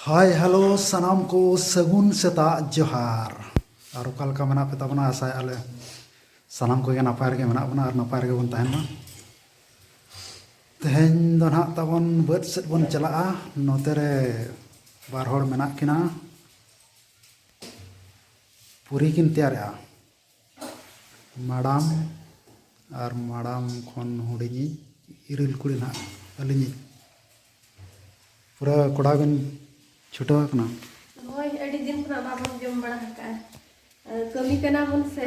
Hi hello सनाम को सगुन सेता जोहार और ओकाल का मना पे तबना आशा आले सनाम को नपाय रे मना बना और नपाय रे बन तहन तेहेन दो ना तबन बद सेट बन चला नोते रे बार होड़ मेना किना पूरी किन तैयार माडाम और माडाम खन हुडिनी इरिल कुड़ी ना अलिनी पूरा कोड़ा बिन छुटवा कना होय अड़ी दिन खना बाबन जम बड़ा का कमी कना मन से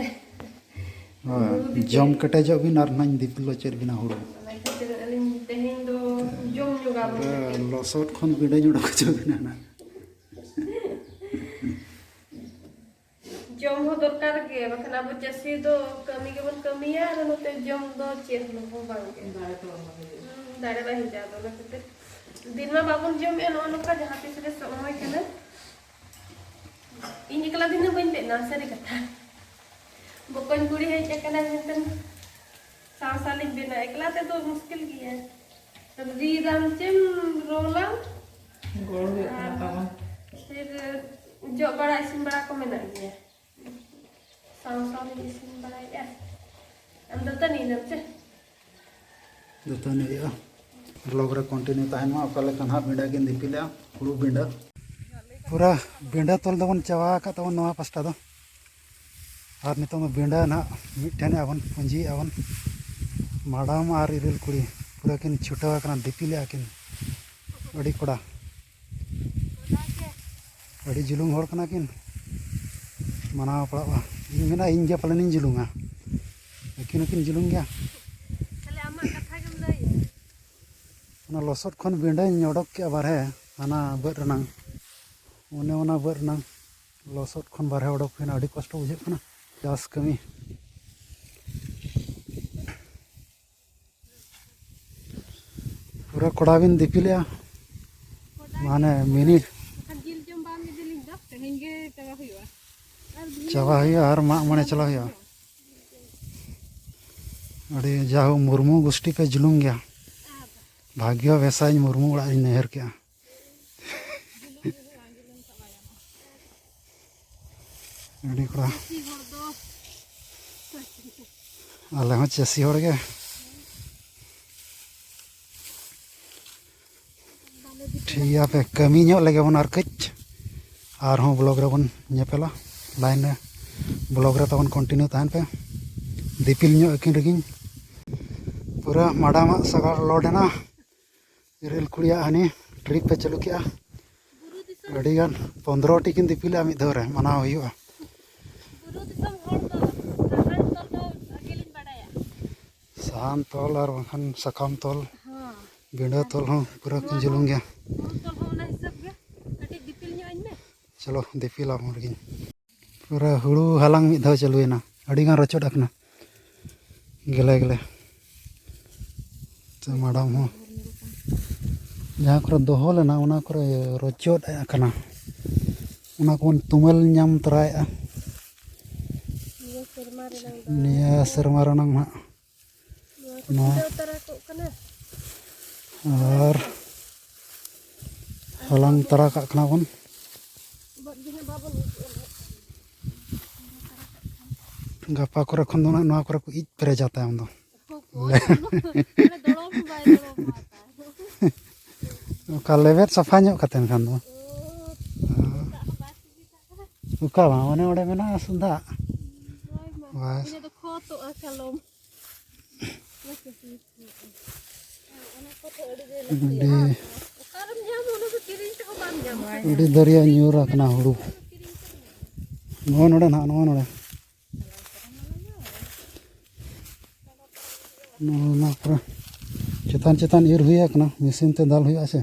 जम कटेजो बिन और नाइन दिपलो चेर बिना हुड़ो अलिन तेहेन दो जम जोगा मन लसट खन बिडे जुड़ा को जो बिना ना जम हो दरकार के बखना अब जैसे दो कमी के बन कमिया और नते जम दो चेर न हो बांगे दाड़े बाही जा दो नते दिन में बाबन जम ए नो का जहां पे से समय के ना इन एकला दिन बन पे ना सरी कथा बकन कुड़ी है चकना जतन सासाली बिना एकला ते तो मुश्किल की है तब री दाम चेम रोला गोड़ फिर जो बड़ा इसिन बड़ा को में ना गया सासाली इसिन बड़ा है अंदर तो नहीं नचे दतो नहीं या ब्लॉग रे कंटिन्यू ताहन मा ओकाले कन्हा बिंडा के दिपिला हुड़ू बिंडा पूरा बिंडा तोल दबन चावा का तबन नवा पास्टा दो और नितों बिंडा ना मिठेन आवन पंजी आवन माडाम और इरिल कुड़ी पूरा किन छुटवा कना दिपिले किन अड़ी कोड़ा अड़ी जुलुंग होड़ कना किन मना पड़ा इन मेना इन जे पलन इन जुलुंगा किन किन जुलुंग गया चले आमा कथा के लई ना लसट खन बिंडा नोडक के बारे आना बर रनांग उन्हें उना बर रनांग लसट खन बारे ओडक फिन अड़ी कष्ट बुझे कना चास कमी पूरा कोड़ा बिन दिपिले माने मिनिट जिल जम बाम दिलिंग द तेहेंगे तवा हुआ चावा हुआ और माँ मने चला हुआ अड़ी जाहु मुर्मू गोष्ठी पे जुलूम गया भाग्य वैसा मुर्मू उड़ा नहर के अड़ी कोड़ा आले हो चेसी होड़ के ठीक है पे कमी ᱧᱚᱜ लगे बन और कच और हों ब्लॉग रे बन नेपेला लाइन रे ब्लॉग रे तबन कंटिन्यू ताहन पे दिपिल ᱧᱚᱜ अकिन रगिन पूरा माडामा सगार लोडेना इरेल कुड़िया हनी ट्रिप पे चलू किया अड़ी गान 15 टिकिन दिपिला मिद दौर रे मनाव हुआ साहान तोल और बखन सकाम तोल बिंडा तोल हों पूरा किन जुलूंग गया चलो दिपिला मुर्गिन पूरा हुड़ू हालांग मिद धाव चलुएना अड़ी गान रचोट अकना गेले गेले तो माडाम हो जहाँ को दोहो लेना उना को रचोट अकना उना को तुमल नाम तराया निया शर्मा रनंग ना और हालांग तरा का कना बन गपा को खन दो ना को इज पेरे जाता है हम दो का लेवेट सफा ᱧᱚᱜ कतेन खान दो उका बा ओने ओडे मेना सुंदा बस उडी दरिया न्यूर रखना हुड़ू नो नोडे ना नो नोडे ना पूरा चेतान चेतान इर हुआ कना मशीन ते दाल हुआ से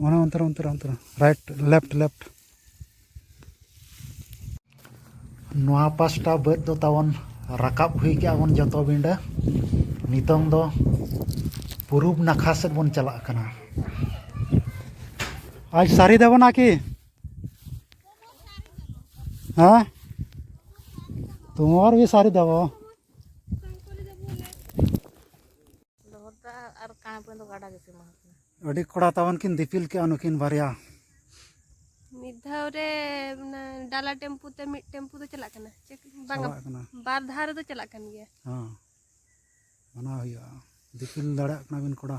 ओना अंतर अंतर अंतर राइट लेफ्ट लेफ्ट नोआ पास्टा बद दो तावन रकाब हुई के बन जतो बिंडा नितोंग दो पूर्व नाखा से बन चला कना आज सारी देबना की हाँ तुम्हार भी सारी देव पे तो गाड़ा के सीमा अड़ी कोड़ा तवन किन दिपिल के अनुकिन बारिया मिधाव रे डाला टेम्पू ते मिड टेम्पू तो चला कना बांगा चलाक कना बार धार तो चला कन गया हां मना हुआ दिपिल दाड़ा कना बिन कोड़ा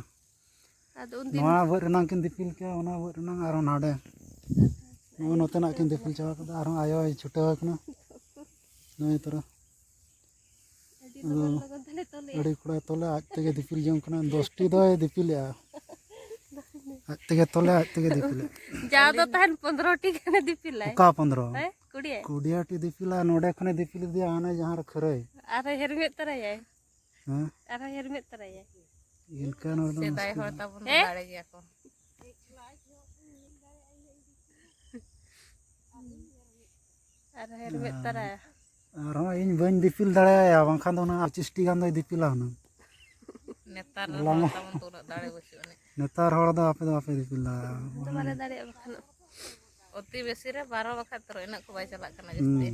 आदो उन दिन नवा वर रनांग किन दिपिल के ओना वर रनांग आरो नाडे नो नोतेना किन दिपिल चावा कदा आरो आयो छुटा कना नय तोरा अडी लगन तले तले अड़ी कोड़ा तोले आज तेगे दिपिल जम कना 10टी दो दिपिलया आज तेगे तोले आज तेगे दिपिल जाओ तो तहन 15 टी कने दिपिलाई का 15 है कुड़िए कुडियाटी दिपिला नोडे खने दिपिल दिया आने जहां रे खरय आरे हेरमेट तरय हां आरे हेरमेट तरय इनका नोडे सेदाय हर तबन दाड़े गया को आरे हेरमेट तरय आरो इन बन दिपिल दाड़ाया बांखान दो ना 25टी गान दो दिपिला ना नेतार तबन तो दाड़े बसुने नेतार हड़ दो आपे दिपिल दाड़ाया तो बारे दाड़े बखन अति बेसी रे 12 बखा तो इना को बाय चला कना जस्ते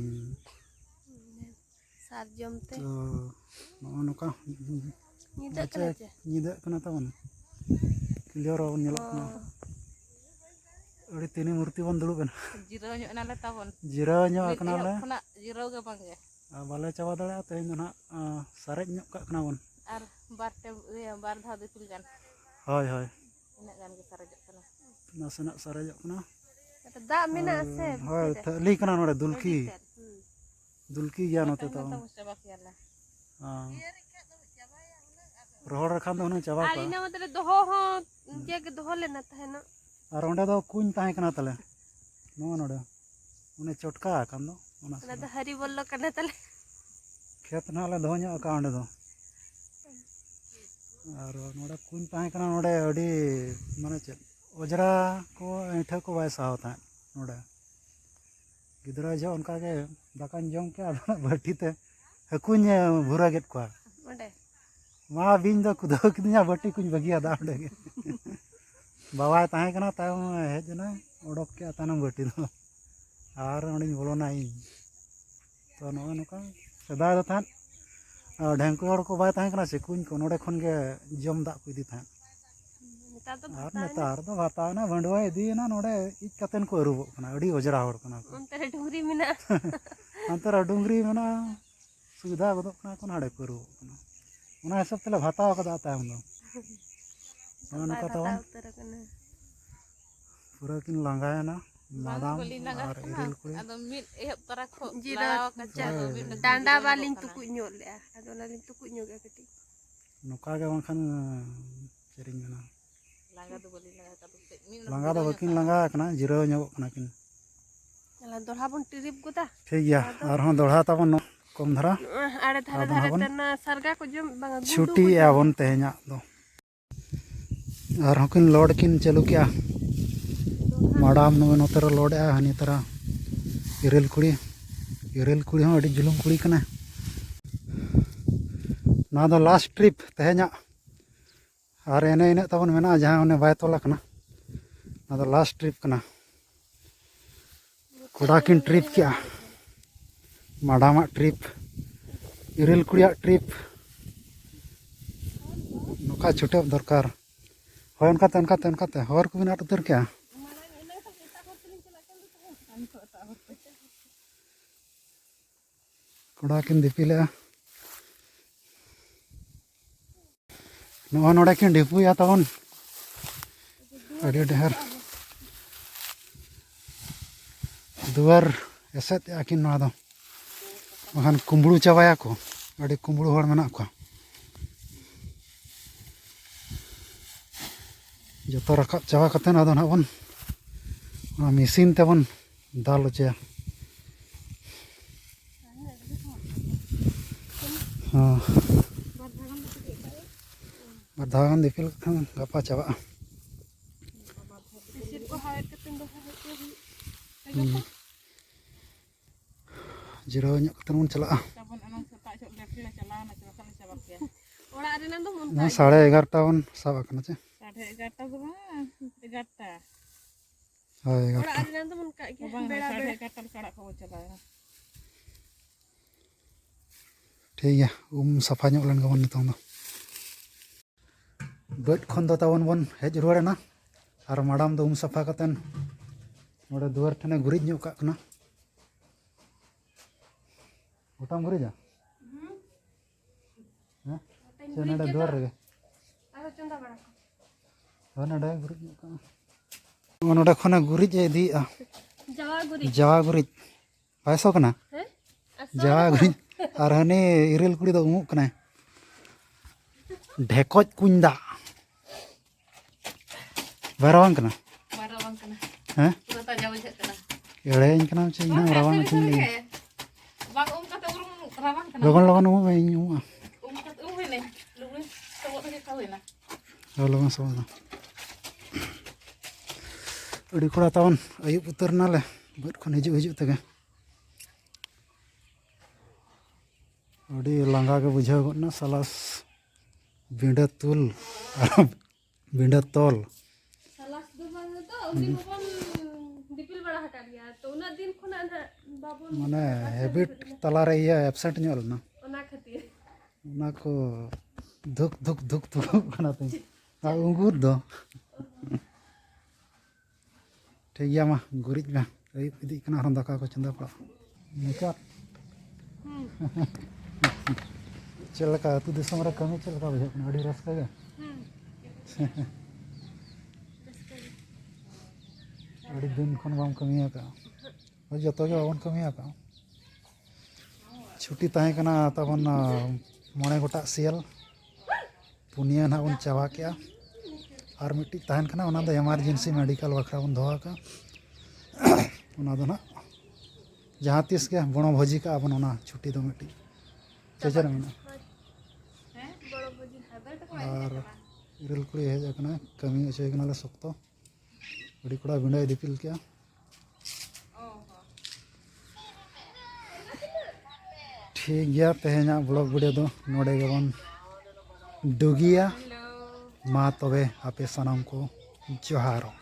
सार जमते तो नो नोका निदा कना चे निदा कना तबन clear on nyelok na adi tini murti bon dulu ben जिरो ᱧᱚᱜ नाले तबन jira nyo kana le खना जिरो गे बांगे bale chawa dale tehin na sarek nyok ka kana bon are बार धा दिपिल गान hoy hoy ina गान के सारे जक कना nasena sarejok kana तो दा मिना से hoy li kana node dulki gya note to तो मुझे बाकियाला rohor rakhan do na chawa ka Alina मतलब दोहो हो जग दोहो लेना तहन ar onde do kuny tahe kana tale no node une chotka kan do ona ना तो हरी बोलो कने तले खेत ना ले दो nyok ka onde do ar node kuny tahe kana node adi mane che ojra ko etha ko bai saw ta node gidra jo onka ge dakan jom ke adana bhati te hakuny bhura get kwa ओडे मा बिन दो कुदो किदnya bati kuny bagia da onde ge bawa tahe kana tayom hej na odok ke atanam bati do ar onde bolona in to no noka seda do tan ढेंको हड़ को bye ताहे कना से कुኝ को नोडे खन के जम दा को इदी था नेता तो आर नेतार दो भाता ना भंडवा इदी ना नोडे इज कतेन को रुबो कना अडी ओजरा हड़ कना उनते डुंगरी मिना अंतर डुंगरी मना सुविधा गदो कना को नाडे को रुबो कना उना हिसाब तले भाता कदा ताम दो ᱚᱱᱟ ᱠᱚ ᱛᱟᱵᱚᱱ पूरा किन लांगाया ना मादाम और इरेल कुड़ी अदो मिड एहब तरा खो जीरा लावा कच्चा डांडा वालिन तुकु ᱧᱚᱜ ᱞᱮᱟ ᱟᱫᱚ ᱚᱱᱟ ᱞᱤᱧ ᱛᱩᱠᱩ ᱧᱚᱜᱟ ᱠᱟᱹᱴᱤᱡ ᱱᱚᱠᱟ ᱜᱮ ᱵᱟᱝᱠᱷᱟᱱ ᱪᱮᱨᱤᱧ ᱠᱟᱱᱟ लांगा दो बोली लगा का तो मिड लांगा ᱫᱚ ᱵᱟᱹᱠᱤᱱ ᱞᱟᱸᱜᱟ ᱟᱠᱟᱱᱟ ᱡᱤᱨᱟᱹᱣ ᱧᱚᱜᱚᱜ ᱠᱟᱱᱟ ᱠᱤᱱ ᱟᱞᱟ ᱫᱚᱲᱦᱟ ᱵᱚᱱ ᱴᱨᱤᱯ ᱜᱚᱫᱟ ᱴᱷᱤᱠ ᱜᱮᱭᱟ ᱟᱨᱦᱚᱸ ᱫᱚᱲᱦᱟ ᱛᱟᱵᱚᱱ ᱠᱚᱢ ᱫᱷᱟᱨᱟ ᱟᱲᱮ ᱫᱷᱟᱨᱮ ᱫᱷᱟᱨᱮ ᱛᱮᱱᱟ ᱥᱟᱨᱜᱟ ᱠᱚ ᱡᱚᱢ ᱵᱟᱝᱟ छुट्टी आबन तेहना दो आरहों किन लोड किन चालू किया माडाम नोते लोड हनी तरह इरेल कुड़ी हों अड़ी जुलुम कुड़ी कना ना दो लास्ट ट्रिप तेहना और एने इने तबन मेना जहां उन्हें बाय तोला कना ना दो लास्ट ट्रिप कना कोड़ा किन ट्रिप किया माडामा ट्रिप इरेल कुड़िया ट्रिप नोका छुटे दरकार होय उनकाते हर को बिना उतर क्या कोड़ा किन दिपिले नो नोडे किन डिपुया तबन अड़ी ढेर दुआर एसेत आकिन ना दो बखान कुंबड़ू चावाया को अड़ी कुंबड़ू हर मेना को जो तो रखा चावा कते ना दो ना बन मशीन ते बन दाल चे हाँ बधागन दिपिल गपा चावा जिरो ᱧᱚᱜ कते बन चला ना 11:30 बन साब कना चे 11:30 दो 11:30 हाय ᱚᱲᱟᱜ ᱨᱮᱱᱟᱜ ᱫᱚ ᱢᱚᱱ ᱠᱟᱜ ᱜᱮ ᱵᱮᱲᱟ ᱵᱮᱲᱟ 11:30 ᱠᱟᱲᱟ ᱠᱚ ᱪᱟᱞᱟᱭᱟ ठीक है सफा ᱧᱚᱜ ᱞᱮᱱ ᱜᱮᱵᱚᱱ ᱱᱤᱛᱚᱝ ᱫᱚ बट खन दो तावन बन हेज रुआड़ना और माडाम दो साफा कतन नोड़े दुआर ठने गुरिज ᱧᱚᱜ ᱠᱟᱜ ᱠᱟᱱᱟ गोटाम गुरिजा हैं से नडे दुआर रे आरो चंदा बड़ा को हो नडे गुरिज ᱧᱚᱜ ᱠᱟᱜ नोड़े खने गुरिज इदीआ जावा गुरी पैसो कना हैं जावा गुरिज और हने इरेल कुड़ी दो उमुक कना ढेकोज कुंदा बारावान कना Marawang kena. हैं Kita jauh je kena. एड़ेñ कना चे इना रावण चिन Bang kata urung rawang kena. लगन लगन उमु बेñ उमु Kata ini. Lu sebut aja kau ini. लगन सवा अड़ी कोड़ा तावन आयुब उतर नाले बट खन हिजु हिजु तगे अड़ी लांगा के बुझाव गना सालास बिंडा तुल बिंडा तोल सालास दो बार तो उनी बबन दिपिल बड़ा हटा दिया तो उना दिन खुना ना बाबन माने हैबिट तलारे या एब्सेंट ᱧᱚᱜ लना ओना खातिर ना को धुक धुक धुक धुक कना ते आ उंगुर दो ठीक गया मा गुरिज में आयुब इदी कना हरन दाका को चंदा पड़ा नेचा चलका तू दिसम रे कमी चलका बुझे कना अड़ी रस्का गे अड़ी दिन खन बाम कमिया का और जतो के बाबन कमिया का छुट्टी ताहे कना तबन मोने गोटा सियल पुनिया ना उन चावा के और मिट्टी ताहन कना उना दो इमरजेंसी मेडिकल बखरा बन धोआ का उना दो ना जहाँ तीस के बणो भोजी का अपन उना छुट्टी दो मिट्टी चेचर में हैं? Bolo buji habar tu kau. और इरल कुड़ी हेज कना कमी अचे कना ले सकतो बड़ी कुड़ा बिंडा दिपिल के ठीक गया तेहना ब्लॉग वीडियो दो नोडे गेबन डुगिया Hello. मा तबे आपे सनम को जोहारो